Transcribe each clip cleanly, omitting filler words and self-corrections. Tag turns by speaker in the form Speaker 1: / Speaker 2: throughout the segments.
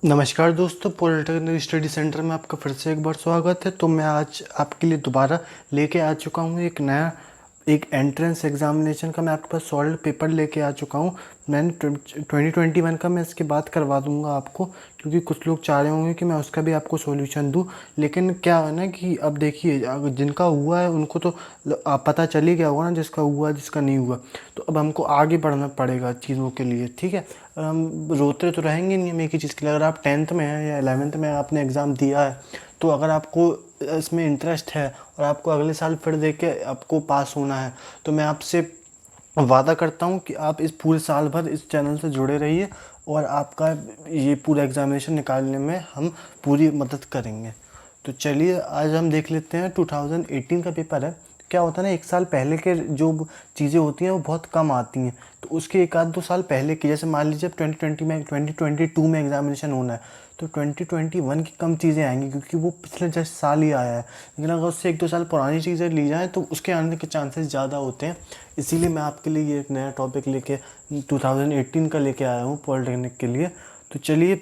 Speaker 1: नमस्कार दोस्तों, polytechnic study centre में आपका फिर से एक बार स्वागत है। तो मैं आज आपके लिए दोबारा लेके आ चुका हूँ एक एंट्रेंस एग्जामिनेशन का। मैं आपके पास सॉल्व पेपर लेके आ चुका हूँ। मैंने 2021 का मैं इसके बाद करवा दूंगा आपको, क्योंकि कुछ लोग चाह रहे होंगे कि मैं उसका भी आपको सॉल्यूशन दूं। लेकिन क्या है ना कि अब देखिए, अगर जिनका हुआ है उनको तो पता चल ही गया होगा ना, जिसका हुआ जिसका नहीं हुआ। तो अब हमको आगे बढ़ना पड़ेगा चीज़ों के लिए, ठीक है। हम रोते तो रहेंगे नहीं हम एक ही चीज़ के लिए। अगर आप 10th में हैं या 11th में आपने एग्ज़ाम दिया है, तो अगर आपको इसमें इंटरेस्ट है और आपको अगले साल फिर दे के आपको पास होना है, तो मैं आपसे वादा करता हूँ कि आप इस पूरे साल भर इस चैनल से जुड़े रहिए और आपका ये पूरा एग्ज़ामिनेशन निकालने में हम पूरी मदद करेंगे। तो चलिए आज हम देख लेते हैं। 2018 का पेपर है। क्या होता है ना, एक साल पहले के जो चीज़ें होती हैं वो बहुत कम आती हैं, तो उसके एक आध दो साल पहले की, जैसे मान लीजिए 2022 में एग्जामिनेशन होना है, तो 2021 की कम चीज़ें आएंगी, क्योंकि वो पिछले जस्ट साल ही आया है। लेकिन अगर उससे एक दो साल पुरानी चीज़ें ली जाएँ तो उसके आने के चांसेस ज़्यादा होते हैं। इसीलिए मैं आपके लिए ये एक नया टॉपिक लेके 2018 का लेके आया हूँ पॉलिटेक्निक के लिए। तो चलिए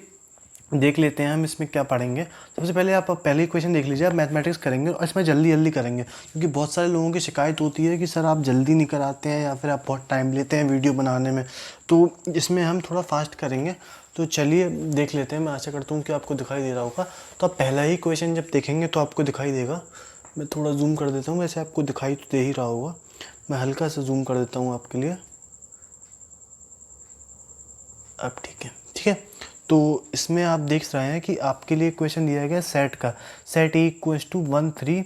Speaker 1: देख लेते हैं हम इसमें क्या पढ़ेंगे। सबसे पहले आप पहले ही क्वेश्चन देख लीजिए। आप मैथमेटिक्स करेंगे और इसमें जल्दी जल्दी करेंगे, क्योंकि बहुत सारे लोगों की शिकायत होती है कि सर आप जल्दी नहीं कराते हैं या फिर आप बहुत टाइम लेते हैं वीडियो बनाने में। तो इसमें हम थोड़ा फास्ट करेंगे। तो चलिए देख लेते हैं। मैं आशा करता हूँ कि आपको दिखाई दे रहा होगा। तो आप पहला ही क्वेश्चन जब देखेंगे तो आपको दिखाई देगा। मैं थोड़ा जूम कर देता हूँ, वैसे आपको दिखाई तो दे ही रहा होगा। मैं हल्का सा जूम कर देता हूँ आपके लिए। अब ठीक है, ठीक है। तो इसमें आप देख रहे हैं कि आपके लिए क्वेश्चन दिया गया सेट का। सेट ए इक्वल्स टू 1 3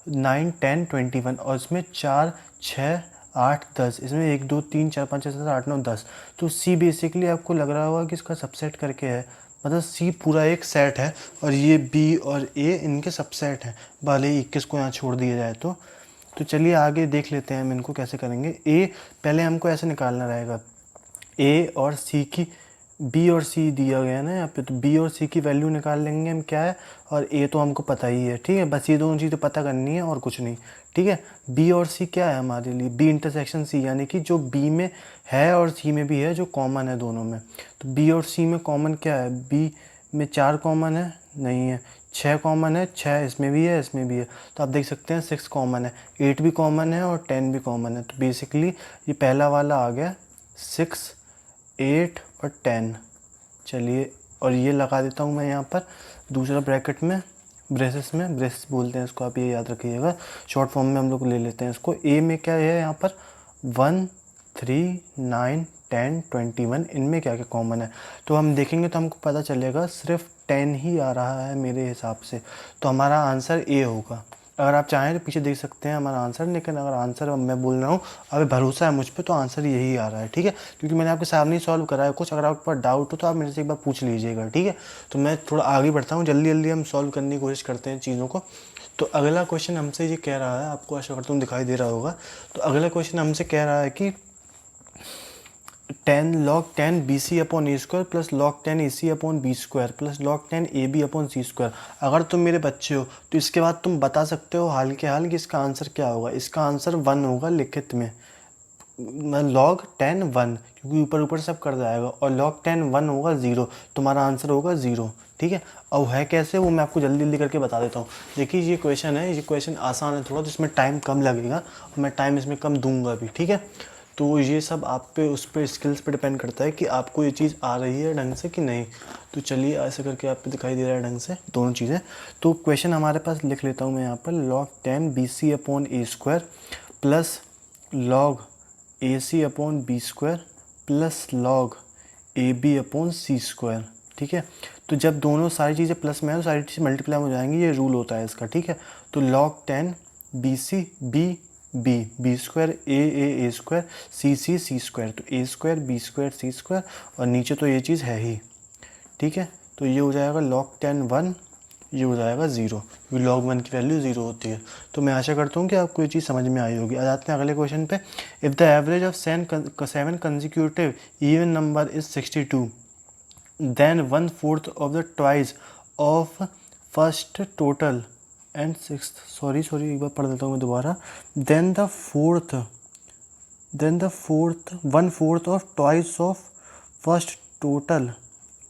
Speaker 1: 9 10 21, और इसमें 4 6 8 10, इसमें 1 2 3 4 5 6 7 8 9 10। तो सी बेसिकली आपको लग रहा होगा कि इसका सबसेट करके है, मतलब सी पूरा एक सेट है और ये बी और ए इनके सबसेट हैं, भले ही 21 को यहाँ छोड़ दिया जाए तो चलिए आगे देख लेते हैं हम इनको कैसे करेंगे। ए पहले हमको ऐसे निकालना रहेगा, ए और सी की, बी और सी दिया गया है ना यहाँ पे, तो बी और सी की वैल्यू निकाल लेंगे हम क्या है, और ए तो हमको पता ही है, ठीक है। बस ये दोनों चीज़ें पता करनी है और कुछ नहीं, ठीक है। बी और सी क्या है हमारे लिए, बी इंटरसेक्शन सी, यानी कि जो बी में है और सी में भी है, जो कॉमन है दोनों में। तो बी और सी में कॉमन क्या है, बी में 4 कॉमन है, नहीं है। 6 कॉमन है, 6 इसमें भी है इसमें भी है। तो आप देख सकते हैं 6 कॉमन है, 8 भी कॉमन है और 10 भी कॉमन है। तो बेसिकली ये पहला वाला आ गया 6 8 और 10। चलिए, और ये लगा देता हूँ मैं यहाँ पर दूसरा ब्रैकेट में, ब्रेसेस में, ब्रेसेस बोलते हैं इसको, आप ये याद रखिएगा। शॉर्ट फॉर्म में हम लोग ले लेते हैं इसको। ए में क्या है यहाँ पर, 1 3 9 10 21, इनमें क्या क्या कॉमन है। तो हम देखेंगे तो हमको पता चलेगा सिर्फ 10 ही आ रहा है मेरे हिसाब से। तो हमारा आंसर ए होगा। अगर आप चाहें तो पीछे देख सकते हैं हमारा आंसर, लेकिन अगर आंसर मैं बोल रहा हूँ, अभी भरोसा है मुझ पे, तो आंसर यही आ रहा है, ठीक है। क्योंकि मैंने आपके सामने ही सॉल्व करा है कुछ। अगर आपके पास डाउट हो तो आप मेरे से एक बार पूछ लीजिएगा, ठीक है। तो मैं थोड़ा आगे बढ़ता हूँ, जल्दी जल्दी हम सॉल्व करने की कोशिश करते हैं चीज़ों को। तो अगला क्वेश्चन हमसे ये कह रहा है, आपको आशा करता हूँ दिखाई दे रहा होगा। तो अगला क्वेश्चन हमसे कह रहा है कि 10 log 10 B C upon A square plus log 10 A C upon B square plus log 10 A B upon C square. अगर तुम मेरे बच्चे हो तो इसके बाद तुम बता सकते हो हाल के हाल कि इसका आंसर क्या होगा। इसका आंसर 1 होगा लिखित में, log 10 1, क्योंकि ऊपर ऊपर सब कर जाएगा, और log 10 1 होगा 0, तुम्हारा आंसर होगा 0, ठीक है। अब है कैसे वो मैं आपको जल्दी जल्दी करके बता देता हूँ। देखिए ये क्वेश्चन है, ये क्वेश्चन आसान है थोड़ा, तो इसमें टाइम कम लगेगा और मैं टाइम इसमें कम दूंगा भी, ठीक है। तो ये सब आप पे, उस पर स्किल्स पे डिपेंड करता है कि आपको ये चीज़ आ रही है ढंग से कि नहीं। तो चलिए ऐसे करके आप पे दिखाई दे रहा है ढंग से दोनों चीज़ें। तो क्वेश्चन हमारे पास लिख लेता हूँ मैं यहाँ पर, log 10 B C upon A square plus log A C upon B square plus log A B upon C square, ठीक है। तो जब दोनों सारी चीज़ें प्लस में है तो सारी चीज़ें मल्टीप्लाई हो जाएंगी, ये रूल होता है इसका, ठीक है। तो log 10 B C B B B square A square C square, तो A square B square C square, और नीचे तो ये चीज़ है ही, ठीक है। तो ये हो जाएगा log 10 1, ये हो जाएगा 0, क्योंकि log 1 की वैल्यू 0 होती है। तो मैं आशा करता हूँ कि आपको ये चीज़ समझ में आई होगी। आ जाते हैं अगले क्वेश्चन पे। If the average of 7 consecutive even number is 62, then 1/4 of the twice of first total and six, sorry एक बार पढ़ देता हूँ मैं दोबारा। Then the fourth 1/4 of twice of first total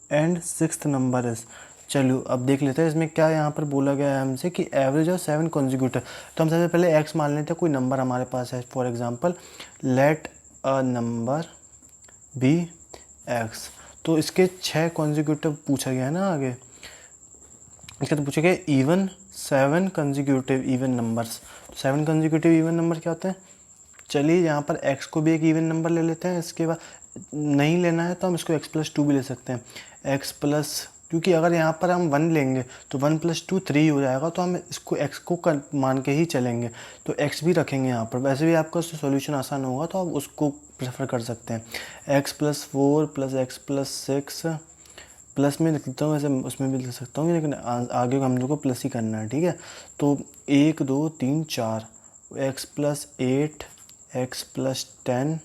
Speaker 1: and sixth number is. चलो अब देख लेते हैं इसमें क्या यहाँ पर बोला गया है हमसे कि एवरेज ऑफ 7 कॉन्जिक्यूटिव। तो हम सबसे पहले एक्स मान लेते हैं, कोई नंबर हमारे पास है, for example let a number be x. तो इसके 6 कॉन्जिक्यूटिव पूछा गया है ना आगे, इसका तो पूछा गया even 7 consecutive even numbers. 7 consecutive even number क्या होते हैं? चलिए यहाँ पर x को भी एक इवन नंबर ले लेते हैं, इसके बाद नहीं लेना है तो हम इसको x+2 भी ले सकते हैं। x प्लस, क्योंकि अगर यहाँ पर हम 1 लेंगे तो 1+2 3 हो जाएगा, तो हम इसको x को मान के ही चलेंगे, तो x भी रखेंगे यहाँ पर। वैसे भी आपका सॉल्यूशन आसान होगा तो आप उसको प्रेफर कर सकते हैं। x+4 प्लस x+6 प्लस में लिख देता हूँ, वैसे उसमें भी लिख सकता हूँ, लेकिन आगे हम लोग को प्लस ही करना है, ठीक है। तो 1 2 3 4, x+8 x+10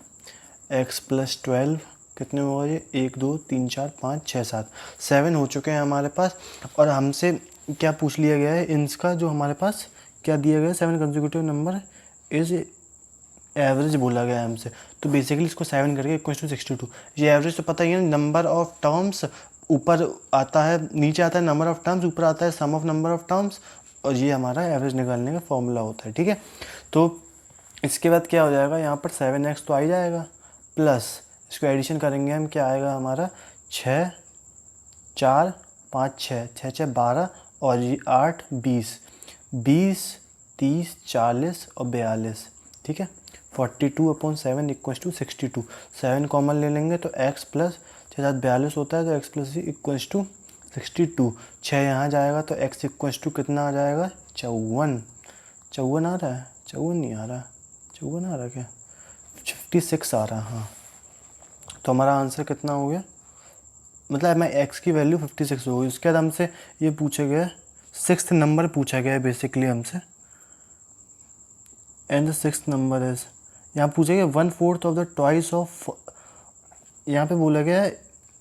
Speaker 1: x+12 कितने होगा ये? 1 2 3 4 5 6 7 7 हो चुके हैं हमारे पास। और हमसे क्या पूछ लिया गया है, इनका जो हमारे पास क्या दिया गया है, 7 कंसेक्यूटिव नंबर इज एवरेज बोला गया है हमसे। तो बेसिकली इसको 7 करके =62। ये एवरेज तो पता ही है, नंबर ऑफ टर्म्स ऊपर आता है, नीचे आता है नंबर ऑफ टर्म्स, ऊपर आता है सम ऑफ नंबर ऑफ टर्म्स, और ये हमारा एवरेज निकालने का फॉर्मूला होता है, ठीक है। तो इसके बाद क्या हो जाएगा, यहाँ पर 7x तो आ ही जाएगा, प्लस इसको एडिशन करेंगे हम, क्या आएगा हमारा 6 4 5 6 6 6 12 और ये 8 20 20 30 40 और 42, ठीक है। 42/7 = 62। 7 कॉमन ले लेंगे तो x प्लस 6 7 42 होता है, तो x प्लस = 62। 6 यहाँ जाएगा तो x = कितना आ जाएगा? 54। 54 आ रहा है? 54 नहीं आ रहा, 54 आ रहा क्या? 56 आ रहा, हाँ। तो हमारा आंसर कितना हो गया, मतलब मैं x की वैल्यू 56 हो गई। उसके बाद हमसे ये पूछा गया, 6th नंबर पूछा गया है बेसिकली हमसे, and the 6th number is, यहाँ पूछा गया 1/4 ऑफ द ट्वाइस ऑफ, यहाँ पे बोला गया है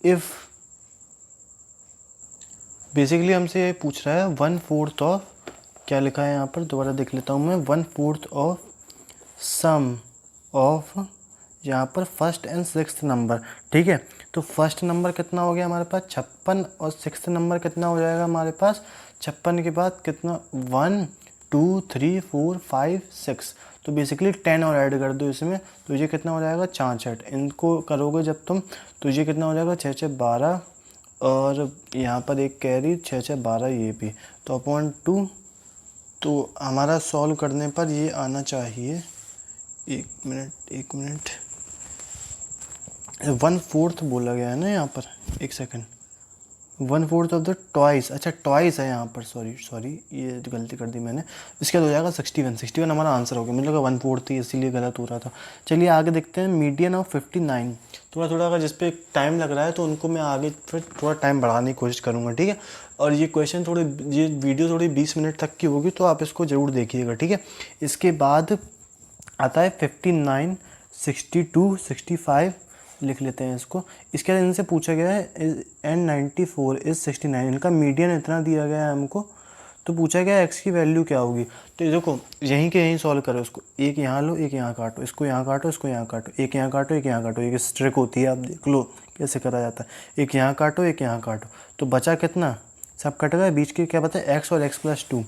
Speaker 1: इफ़, बेसिकली हमसे ये पूछ रहा है 1/4 ऑफ, क्या लिखा है यहाँ पर दोबारा देख लेता हूँ मैं, 1/4 ऑफ सम ऑफ, यहाँ पर फर्स्ट एंड 6th नंबर, ठीक है। तो फर्स्ट नंबर कितना हो गया हमारे पास 56, और 6th नंबर कितना हो जाएगा हमारे पास 56 के बाद कितना 1 2 3 4 5 6, तो बेसिकली 10 और ऐड कर दो इसमें, तो ये कितना हो जाएगा 66। इनको करोगे जब तुम तो ये कितना हो जाएगा 6 6 12, और यहाँ पर एक कैरी 6 6 12 ये भी, तो /2। तो हमारा सॉल्व करने पर ये आना चाहिए, एक मिनट 1/4 बोला गया है ना यहाँ पर, एक सेकंड, 1/4 ऑफ द ट्वाइस, अच्छा ट्वाइस है यहाँ पर, सॉरी ये गलती कर दी मैंने। इसके बाद हो जाएगा 61 हमारा आंसर हो गया, मुझे लगा 1/4 थी इसीलिए गलत हो रहा था। चलिए आगे देखते हैं, मीडियन ऑफ 59। थोड़ा अगर जिस पे टाइम लग रहा है तो उनको मैं आगे फिर थोड़ा टाइम बढ़ाने की कोशिश करूँगा, ठीक है। और ये क्वेश्चन ये वीडियो थोड़ी 20 मिनट तक की होगी, तो आप इसको ज़रूर देखिएगा, ठीक है। इसके बाद आता है 59 62 65, लिख लेते हैं इसको। इसके बाद इनसे पूछा गया है एंड 94 इज 69, इनका मीडियन इतना दिया गया है हमको, तो पूछा गया x की वैल्यू क्या होगी। तो देखो यहीं के यहीं सॉल्व करो इसको, एक यहाँ लो एक यहाँ काटो, इसको यहाँ काटो इसको यहाँ काटो, एक यहाँ काटो एक यहाँ काटो, एक स्ट्रिक होती है, आप देख लो कैसे करा जाता है, एक यहाँ काटो एक यहाँ काटो, तो बचा कितना, सब कट गया, बीच के क्या बता है x और x+2,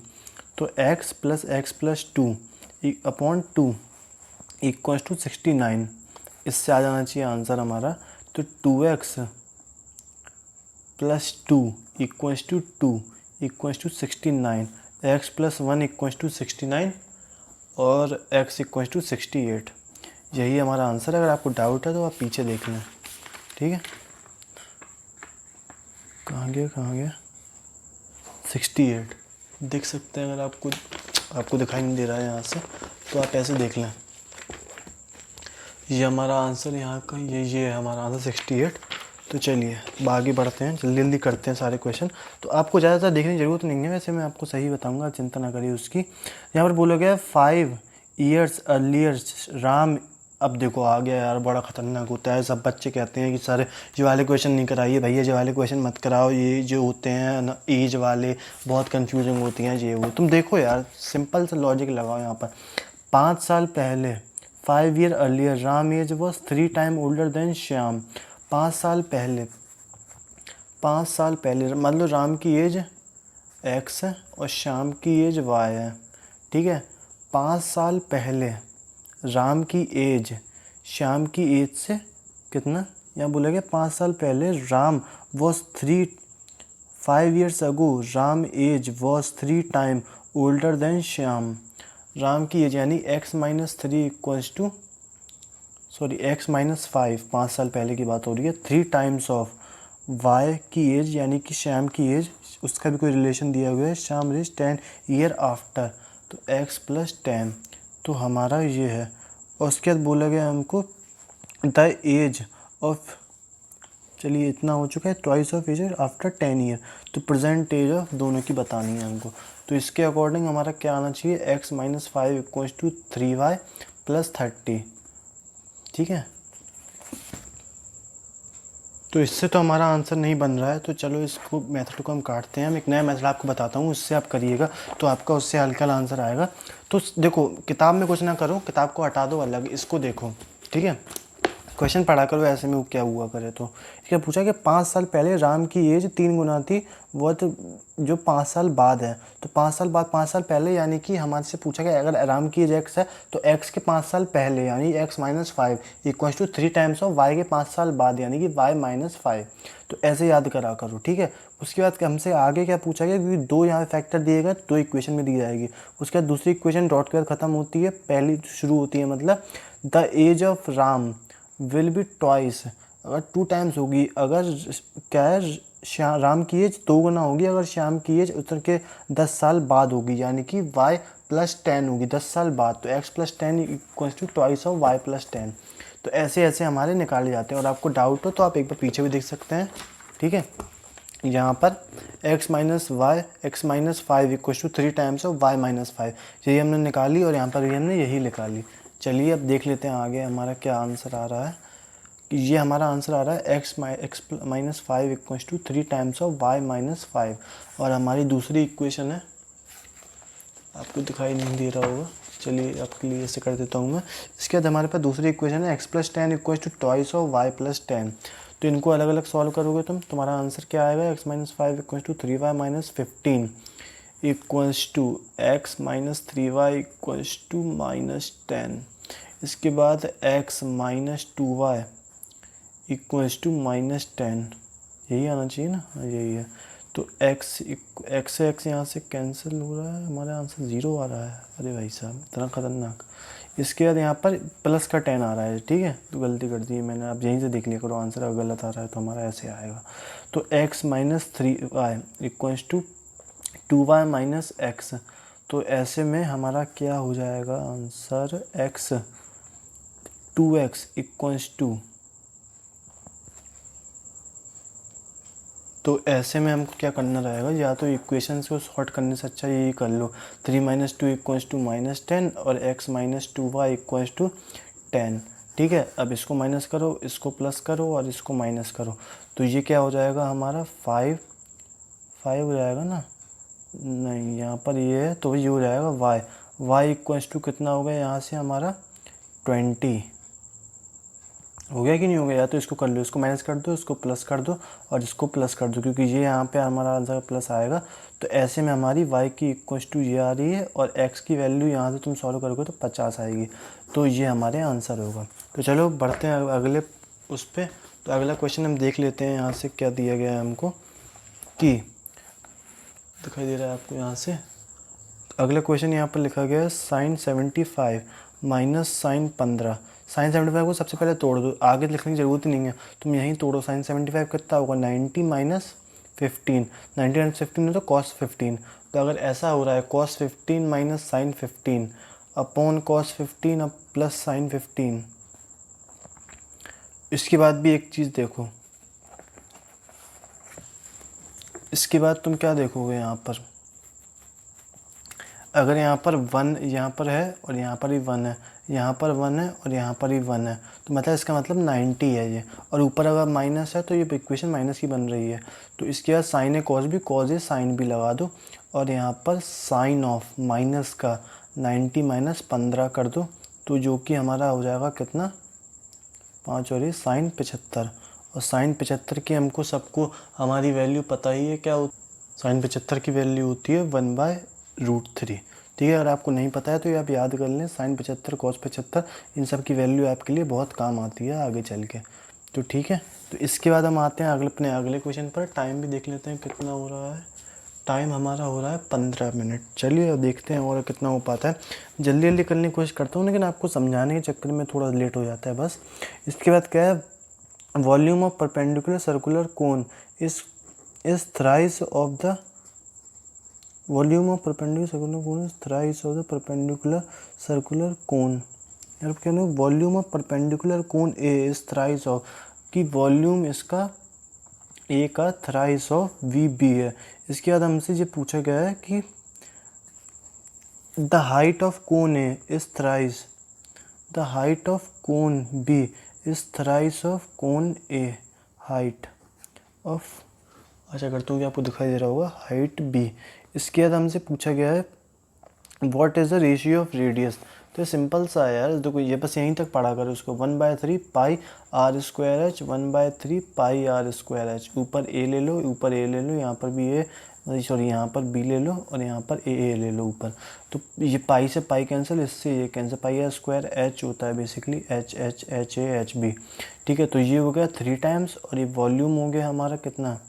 Speaker 1: तो x प्लस x+2 /2 = 69। इससे आ जाना चाहिए आंसर हमारा, तो 2x + 2 = 2 = 69, x + 1 = 69 और x = 68। यही हमारा आंसर है। अगर आपको डाउट है तो आप पीछे देख लें, ठीक है। कहाँ गया 68 देख सकते हैं, अगर आपको दिखाई नहीं दे रहा है यहाँ से तो आप ऐसे देख लें, ये हमारा आंसर यहाँ का, ये है हमारा आंसर 68। तो चलिए अब आगे बढ़ते हैं, जल्दी करते हैं सारे क्वेश्चन। तो आपको ज़्यादातर देखने की ज़रूरत नहीं है, वैसे मैं आपको सही बताऊंगा, चिंता ना करिए उसकी। यहाँ पर बोला गया 5 years अर्लियर राम, अब देखो आ गया यार, बड़ा ख़तरनाक होता है। सब बच्चे कहते हैं कि सर ये वाले क्वेश्चन नहीं कराइए भैया, ये वाले क्वेश्चन मत कराओ, ये जो होते हैं ना एज वाले बहुत कन्फ्यूजिंग होती हैं ये वो। तुम देखो यार सिंपल सा लॉजिक लगाओ यहाँ पर, 5 साल पहले 5 year earlier Ram age was 3 times older than Shyam. 5 साल पहले 5 साल पहले, मतलब राम की एज x है और श्याम की एज y है, ठीक है। 5 साल पहले राम की एज श्याम की एज से कितना, यहाँ बोला गया 5 साल पहले Ram was 5 years ago Ram age was 3 time older than Shyam. Ram की एज यानी x-3 इक्वल्स टू x-5, 5 साल पहले की बात हो रही है, 3 टाइम्स ऑफ y की एज यानी कि श्याम की एज, उसका भी कोई रिलेशन दिया हुआ है, श्याम इज 10 ईयर आफ्टर, तो x + 10, तो हमारा ये है। और उसके बाद बोला गया हमको द एज ऑफ, चलिए इतना हो चुका है, twice of age after 10 year, तो प्रेजेंट एज ऑफ दोनों की बतानी है हमको। तो इसके अकॉर्डिंग हमारा क्या आना चाहिए, x-5 इक्वल्स टू 3y + 30, ठीक है। तो इससे तो हमारा आंसर नहीं बन रहा है, तो चलो इसको मेथड को हम काटते हैं। हम एक नया मेथड आपको बताता हूँ, उससे आप करिएगा तो आपका उससे हल्का आंसर आएगा। तो देखो, किताब में कुछ ना करो, किताब को हटा दो, अलग इसको देखो, ठीक है। क्वेश्चन पढ़ा करो ऐसे में, वो क्या हुआ करे। तो क्या पूछा कि 5 साल पहले राम की एज 3 गुना थी, वो तो जो 5 साल बाद है, तो 5 साल बाद 5 साल पहले, यानी कि हमारे से पूछा गया अगर राम की एज x है तो x के 5 साल पहले यानी x-5 equals to 3 times of y के 5 साल बाद यानी कि y-5। तो ऐसे याद करा करो, ठीक है। उसके बाद हमसे आगे क्या पूछा गया, क्योंकि 2 यहाँ फैक्टर दिए गए, 2 इक्वेशन में दी जाएगी। उसके बाद दूसरी इक्वेशन डॉट के बाद खत्म होती है, पहली शुरू होती है, मतलब the age of Ram will be twice, अगर 2 टाइम्स होगी, अगर क्या है राम की एज 2 गुना होगी, अगर श्याम की एज उतर के 10 साल बाद होगी, यानी कि y + 10 होगी 10 साल बाद, तो x + 10 equals to twice of y + 10। तो ऐसे ऐसे हमारे निकाले जाते हैं। और आपको डाउट हो तो आप एक बार पीछे भी देख सकते हैं, ठीक है। यहाँ पर x-5 equals to 3 times of y-5, यही हमने निकाली, और यहाँ पर भी हमने यही निकाली। चलिए अब देख लेते हैं आगे हमारा क्या आंसर आ रहा है। ये हमारा आंसर आ रहा है x-5 equals to 3 times of y-5, और हमारी दूसरी इक्वेशन है, आपको दिखाई नहीं दे रहा होगा, चलिए आपके लिए ऐसे कर देता हूँ मैं। इसके बाद हमारे पास दूसरी इक्वेशन है x + 10 equals to twice of y + 10। तो इनको अलग अलग सॉल्व करोगे तुम्हारा आंसर क्या आएगा, x-5 equals to 3y - 15 equals to x-3y equals to -10। इसके बाद x - 2y इक्वल्स टू -10, यही आना चाहिए ना, यही है। तो x से x यहाँ से कैंसिल हो रहा है, हमारा आंसर 0 आ रहा है। अरे भाई साहब, इतना ख़तरनाक। इसके बाद यहाँ पर प्लस का 10 आ रहा है, ठीक है, तो गलती कर दी है मैंने, आप यहीं से देख लिया करो आंसर, अगर गलत आ रहा है तो हमारा ऐसे आएगा। तो x - 3y equals to 2y - x, तो ऐसे में हमारा क्या हो जाएगा answer, x 2x equals to, तो ऐसे में हमको क्या करना रहेगा, या तो इक्वेशंस को सॉर्ट करने से अच्छा यही कर लो, 3 - 2 इक्वल्स टू -10 और x - 2y इक्वल्स टू 10, ठीक है। अब इसको माइनस करो, इसको प्लस करो और इसको माइनस करो, तो ये क्या हो जाएगा हमारा 5 हो जाएगा ना, नहीं यहाँ पर ये है, तो ये हो जाएगा y इक्वल्स टू कितना हो गया यहाँ से हमारा 20, हो गया कि नहीं हो गया। या तो इसको कर लो, इसको माइनस कर दो, इसको प्लस कर दो और इसको प्लस कर दो, क्योंकि ये यहाँ पे हमारा आंसर प्लस आएगा। तो ऐसे में हमारी y की इक्वल्स टू ये आ रही है और x की वैल्यू यहाँ से तुम सॉल्व करोगे तो 50 आएगी, तो ये हमारे आंसर होगा। तो चलो बढ़ते हैं अगले उस पर। तो अगला क्वेश्चन हम देख लेते हैं, यहाँ से क्या दिया गया है हमको, कि दिखाई दे रहा है आपको यहाँ से। अगला क्वेश्चन यहाँ पर लिखा गया है sin 75 माइनस sin 15। sin 75 को सबसे पहले तोड़ दो, आगे लिखने की ज़रूरत ही नहीं है, तुम यहीं तोड़ो। sin 75 कितना होगा, 90 - 15, 90 - 15 है तो cos 15। तो अगर ऐसा हो रहा है cos 15 minus sin 15 upon cos 15 अब प्लस sin 15। इसके बाद भी एक चीज़ देखो, इसके बाद तुम क्या देखोगे यहाँ पर, अगर यहाँ पर 1 यहाँ पर है और यहाँ पर भी 1 है, यहाँ पर 1 है और यहाँ पर भी 1 है, तो मतलब इसका मतलब 90 है ये, और ऊपर अगर माइनस है तो ये इक्वेशन माइनस की बन रही है। तो इसके बाद साइन है कॉस भी, कॉस है साइन भी लगा दो, और यहाँ पर साइन ऑफ माइनस का 90 - 15 कर दो, तो जो कि हमारा हो जाएगा कितना, 5 और ये साइन 75, और साइन 75 की हमको सबको हमारी वैल्यू पता ही है क्या होती। साइन 75 की वैल्यू होती है 1/√3। ठीक है, अगर आपको नहीं पता है तो ये आप याद कर लें, साइन 75 कॉस 75 इन सब की वैल्यू आपके लिए बहुत काम आती है आगे चल के। तो ठीक है, तो इसके बाद हम आते हैं अपने अगले क्वेश्चन पर। टाइम भी देख लेते हैं कितना हो रहा है। टाइम हमारा हो रहा है 15 मिनट। चलिए अब देखते हैं और कितना हो पाता है। जल्दी जल्दी करने की कोशिश करता हूँ, लेकिन आपको समझाने के चक्कर में थोड़ा लेट हो जाता है बस। इसके बाद क्या है, volume of perpendicular circular cone is thrice of the volume of perpendicular circular cone is thrice of the perpendicular circular cone. यार क्या ना, volume of perpendicular cone A is thrice of, कि वॉल्यूम इसका ए का थ्राइस ऑफ वी बी है। इसके बाद हमसे ये पूछा गया है कि the height of cone A is thrice, the height of cone B is thrice of cone A. Height of, अच्छा करता हूँ कि आपको दिखाई दे रहा होगा, हाइट बी। इसके बाद हमसे पूछा गया है what is the ratio of radius. तो ये सिंपल सा है यार, देखो ये बस यहीं तक पढ़ा करो इसको। 1/3 pi are square H, 1/3 pi are square H. ऊपर ए ले लो, ऊपर ए ले लो, यहाँ पर भी ए, सॉरी यहाँ पर बी ले लो और यहाँ पर ए ले लो ऊपर। तो ये पाई से पाई कैंसिल, इससे ये cancel, pi are square h होता है basically h h h A h B. ठीक है, तो ये हो गया 3 टाइम्स और ये वॉल्यूम हो गया हमारा कितना,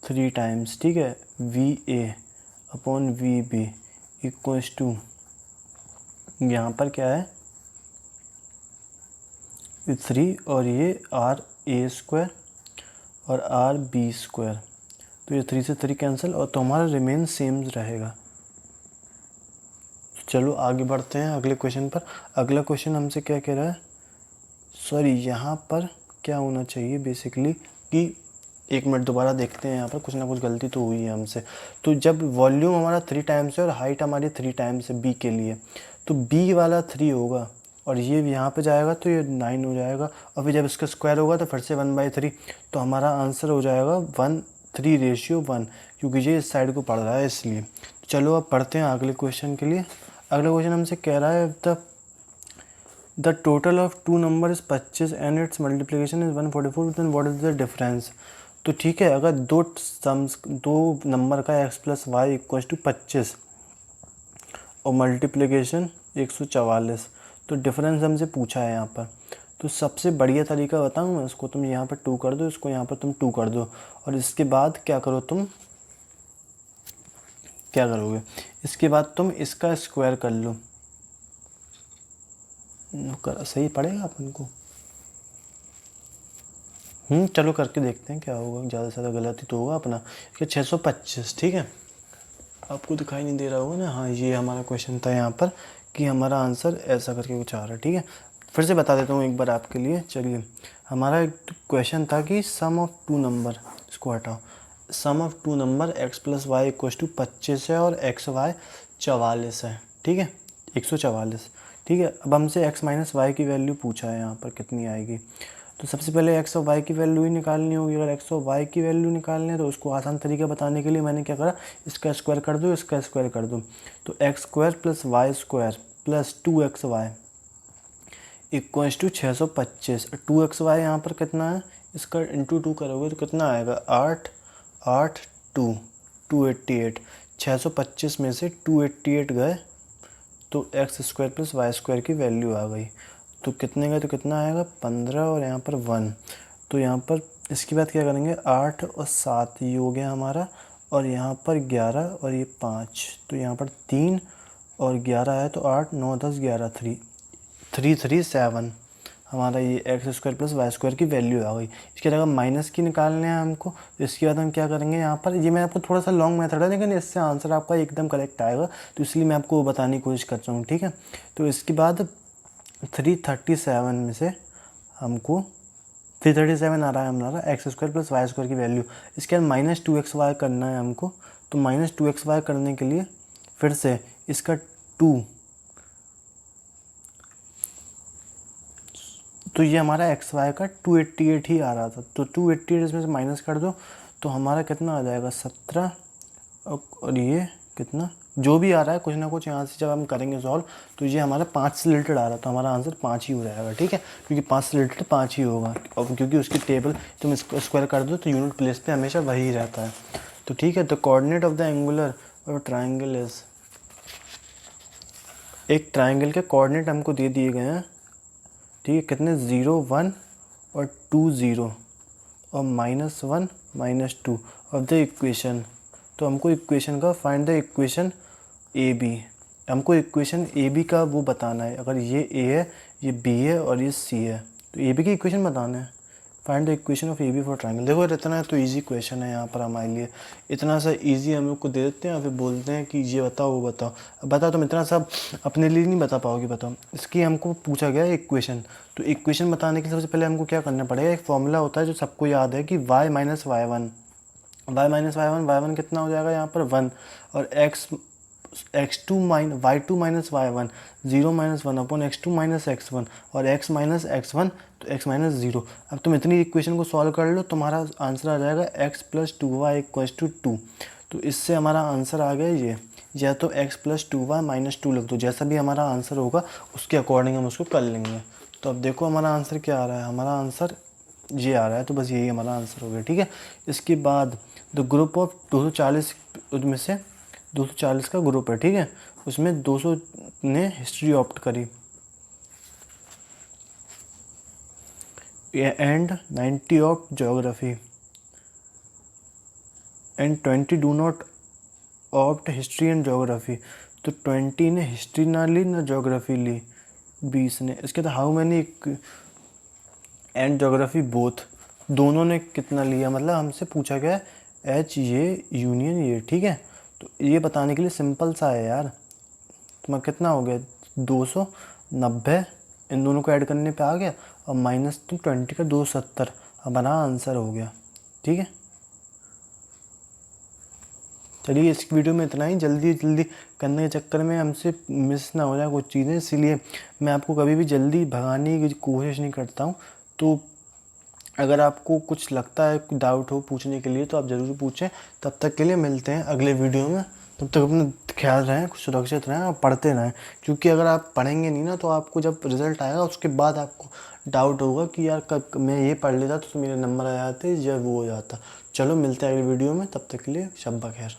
Speaker 1: 3 टाइम्स। ठीक है, V A upon V B equals to, यहाँ पर क्या है 3 और ये आर ए स्क्वायर और आर बी स्क्वायर। तो ये 3 से 3 कैंसिल और तो हमारा रिमेन सेम रहेगा। चलो आगे बढ़ते हैं अगले क्वेश्चन पर। अगला क्वेश्चन हमसे क्या कह रहा है, सॉरी यहाँ पर क्या होना चाहिए बेसिकली कि, एक मिनट दोबारा देखते हैं, यहाँ पर कुछ ना कुछ गलती तो हुई है हमसे। तो जब वॉल्यूम हमारा 3 टाइम्स है और हाइट हमारी 3 टाइम्स है बी के लिए, तो बी वाला 3 होगा और ये यहाँ पे जाएगा तो ये 9 हो जाएगा, और फिर जब इसका स्क्वायर होगा तो फिर से 1/3। तो हमारा आंसर हो जाएगा 1:3:1, क्योंकि ये इस साइड को पढ़ रहा है इसलिए। चलो अब पढ़ते हैं अगले क्वेश्चन के लिए। अगला क्वेश्चन हमसे कह रहा है the total of 2 number is 25 and it's multiplication is 144, then what is the difference. तो ठीक है, अगर दो नंबर का x + y = 25 और मल्टीप्लिकेशन 144, तो डिफरेंस हमसे पूछा है यहाँ पर। तो सबसे बढ़िया तरीका बताऊँ मैं इसको, तुम यहाँ पर 2 कर दो, इसको यहाँ पर तुम 2 कर दो, और इसके बाद क्या करो, तुम क्या करोगे, इसके बाद तुम इसका स्क्वायर कर लो। सही पड़ेगा अपन को। चलो करके देखते हैं क्या होगा, ज़्यादा से ज़्यादा गलती तो होगा अपना। कि 625, ठीक है, आपको दिखाई नहीं दे रहा होगा ना। हाँ, ये हमारा क्वेश्चन था यहाँ पर कि हमारा आंसर ऐसा करके कुछ आ रहा है। ठीक है, फिर से बता देता हूँ एक बार आपके लिए। चलिए, हमारा एक क्वेश्चन था कि सम ऑफ 2 नंबर, इसको हटाओ, सम ऑफ 2 नंबर x + y = 25 है और x y 44 है। ठीक है, 144। ठीक है, अब हमसे x - y की वैल्यू पूछा है यहाँ पर कितनी आएगी। तो सबसे पहले x और y की वैल्यू ही निकालनी होगी। अगर x और y की वैल्यू निकालनी है तो उसको आसान तरीका बताने के लिए मैंने क्या करा, इसका स्क्वायर कर दो, इसका स्क्वायर कर दो। तो x² + y² + 2xy equals to 625। 2xy यहाँ पर कितना है, इसका इंटू 2 करोगे तो कितना आएगा, 8 8 2 288। 625 में से 288 गए तो x² + y² की वैल्यू आ गई। तो कितने गए तो कितना आएगा, 15 और यहाँ पर 1। तो यहाँ पर इसके बाद क्या करेंगे, 8 और 7 ये हो गया हमारा, और यहाँ पर 11 और ये 5। तो यहाँ पर 3 और 11 है तो 8 9 10 11 337 हमारा ये x² + y² की वैल्यू आ गई। इसके अलावा माइनस की निकालने हैं हमको। तो इसके बाद हम क्या करेंगे, यहाँ पर ये मैं आपको थोड़ा सा लॉन्ग मेथड है, लेकिन इससे आंसर आपका एकदम करेक्ट आएगा, तो इसलिए मैं आपको बताने की कोशिश करता हूँ। ठीक है, तो इसके बाद 337 में से हमको 337 आ रहा है हमारा x² + y² की वैल्यू। इसके बाद -2xy करना है हमको। तो -2xy करने के लिए फिर से इसका 2, तो ये हमारा xy का 288 ही आ रहा था, तो 288 इसमें से माइनस कर दो तो हमारा कितना आ जाएगा, 17 और ये कितना जो भी आ रहा है कुछ ना कुछ यहाँ से जब हम करेंगे सॉल्व, तो ये हमारा 5 से रिलेटेड आ रहा है, तो हमारा आंसर 5 ही हो जाएगा, ठीक है, क्योंकि 5 से रिलेटेड 5 ही होगा, और क्योंकि उसकी टेबल तुम स्क्वायर कर दो तो यूनिट प्लेस पे हमेशा वही रहता है। तो ठीक है, the coordinate of the angular और ट्राइंगल इज, एक ट्राइंगल के कोऑर्डिनेट हमको दे दिए गए हैं, ठीक है, कितने, 0 1 और 2 0 और -1 -2 ऑफ द इक्वेशन। तो हमको इक्वेशन का find the equation A B, हमको इक्वेशन ए बी का वो बताना है, अगर ये ए है, ये बी है और ये सी है, तो ए बी की इक्वेशन बताना है। Find the equation of A B for triangle. देखो इतना तो इजी क्वेश्चन है यहाँ पर हमारे लिए, इतना सा इजी हम लोग को दे देते हैं और फिर बोलते हैं कि ये बताओ वो बताओ। अब बताओ तुम इतना सब अपने लिए नहीं बता पाओगे, बताओ। इसकी हमको पूछा गया है इक्वेशन, तो इक्वेशन बताने के लिए सबसे पहले हमको क्या करना पड़ेगा, एक फॉर्मूला होता है जो सबको याद है कि y minus y one, y one कितना हो जाएगा यहाँ पर 1, और x2 y2 minus y one, 0 minus 1 upon x2 minus x1, और x माइनस x1 तो x माइनस 0। अब तुम इतनी इक्वेशन को सॉल्व कर लो, तुम्हारा आंसर आ जाएगा x plus 2y equals to 2। तो इससे हमारा आंसर आ गया ये, या तो x प्लस 2y माइनस 2 लिख दो, जैसा भी हमारा आंसर होगा उसके अकॉर्डिंग हम उसको कर लेंगे। तो अब देखो हमारा आंसर क्या आ रहा है, हमारा आंसर ये आ रहा है, तो बस यही हमारा आंसर हो गया, ठीक है। इसके बाद द ग्रुप ऑफ 240 में से 240 का ग्रुप है, ठीक है, उसमें 200 ने हिस्ट्री ऑप्ट करी and 90 of geography and 20 do not opt history and geography. तो 20 ने हिस्ट्री ना ली ना ज्योग्राफी ली, 20 ने। इसके बाद how many and geography both, दोनों ने कितना लिया, मतलब हमसे पूछा गया एच ये यूनियन ये, ठीक है। तो ये बताने के लिए सिंपल सा है यार, तुम्हारा कितना हो गया 290, इन दोनों को ऐड करने पे आ गया, और माइनस तुम 20 का 270, हमारा आंसर हो गया, ठीक है। चलिए इस वीडियो में इतना ही, जल्दी जल्दी करने के चक्कर में हमसे मिस ना हो जाए कुछ चीज़ें, इसीलिए मैं आपको कभी भी जल्दी भगाने की कोशिश नहीं करता हूँ। तो अगर आपको कुछ लगता है, डाउट हो पूछने के लिए, तो आप ज़रूर पूछें। तब तक के लिए मिलते हैं अगले वीडियो में, तब तक अपना ख्याल रहें, सुरक्षित रहें और पढ़ते रहें, क्योंकि अगर आप पढ़ेंगे नहीं ना, तो आपको जब रिज़ल्ट आएगा उसके बाद आपको डाउट होगा कि यार कब मैं ये पढ़ लेता तो मेरे नंबर आ जाते या वो हो जाता। चलो मिलते हैं अगले वीडियो में, तब तक के लिए शब्बा खैर।